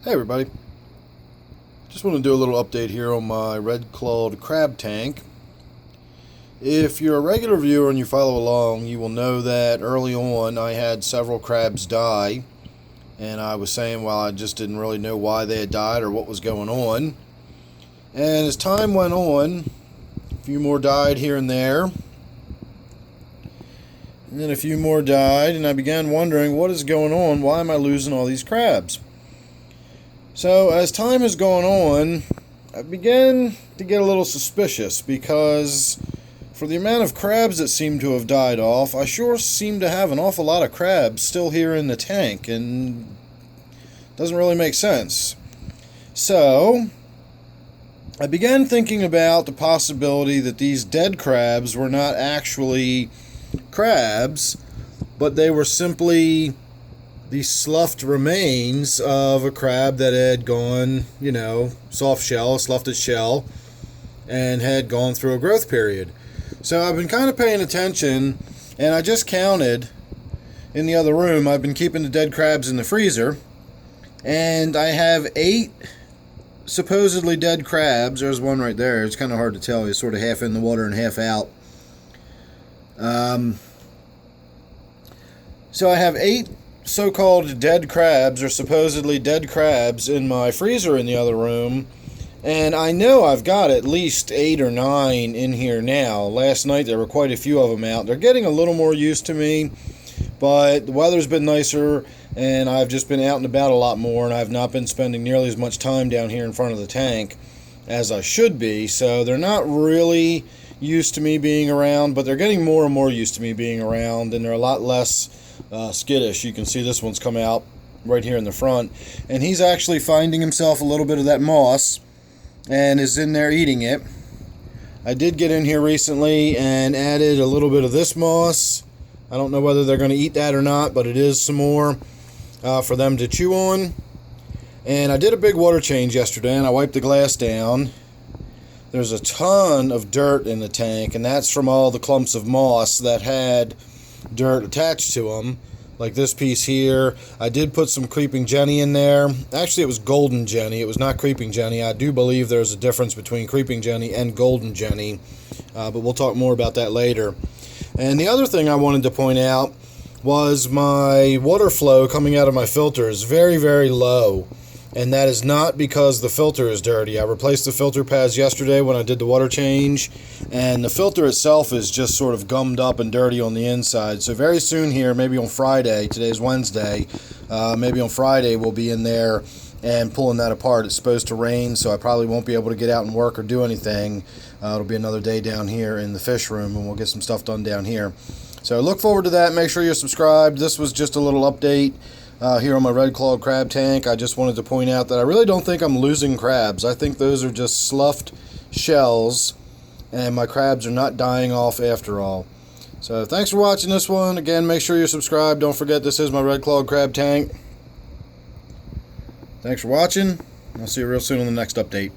Hey everybody, just want to do a little update here on my red clawed crab tank. If you're a regular viewer and you follow along, you will know that early on I had several crabs die, and I was saying, well, I just didn't really know why they had died or what was going on. And as time went on, a few more died here and there, and then a few more died, and I began wondering, what is going on? Why am I losing all these crabs? So as time has gone on, I began to get a little suspicious because for the amount of crabs that seem to have died off, I sure seem to have an awful lot of crabs still here in the tank, and it doesn't really make sense. So I began thinking about the possibility that these dead crabs were not actually crabs, but they were simply the sloughed remains of a crab that had gone, soft shell, sloughed its shell, and had gone through a growth period. So I've been kind of paying attention, and I just counted in the other room. I've been keeping the dead crabs in the freezer, and I have 8 supposedly dead crabs. There's one right there. It's kind of hard to tell. He's sort of half in the water and half out. So I have 8 so-called dead crabs, or supposedly dead crabs, in my freezer in the other room, and I know I've got at least 8 or 9 in here now. Last night there were quite a few of them out. They're getting a little more used to me, but the weather's been nicer, and I've just been out and about a lot more, and I've not been spending nearly as much time down here in front of the tank as I should be, so they're not really used to me being around, but they're getting more and more used to me being around, and they're a lot less skittish. You can see this one's come out right here in the front, and he's actually finding himself a little bit of that moss and is in there eating it. I did get in here recently and added a little bit of this moss. I don't know whether they're going to eat that or not, but it is some more for them to chew on. And I did a big water change yesterday, and I wiped the glass down. There's a ton of dirt in the tank, and that's from all the clumps of moss that had dirt attached to them, like this piece here. I did put some creeping jenny in there. Actually, it was golden jenny. It was not creeping jenny. I do believe there's a difference between creeping jenny and golden jenny, but we'll talk more about that later. And the other thing I wanted to point out was my water flow coming out of my filter is very, very low. And that is not because the filter is dirty. I replaced the filter pads yesterday when I did the water change, and the filter itself is just sort of gummed up and dirty on the inside. So very soon here, maybe on Friday, today's Wednesday, maybe on Friday we'll be in there and pulling that apart. It's supposed to rain, so I probably won't be able to get out and work or do anything. It'll be another day down here in the fish room, and we'll get some stuff done down here. So look forward to that. Make sure you're subscribed. This was just a little update here on my red clawed crab tank. I just wanted to point out that I really don't think I'm losing crabs. I think those are just sloughed shells, and my crabs are not dying off after all. So thanks for watching this one. Again, make sure you're subscribed. Don't forget, this is my red clawed crab tank. Thanks for watching. I'll see you real soon on the next update.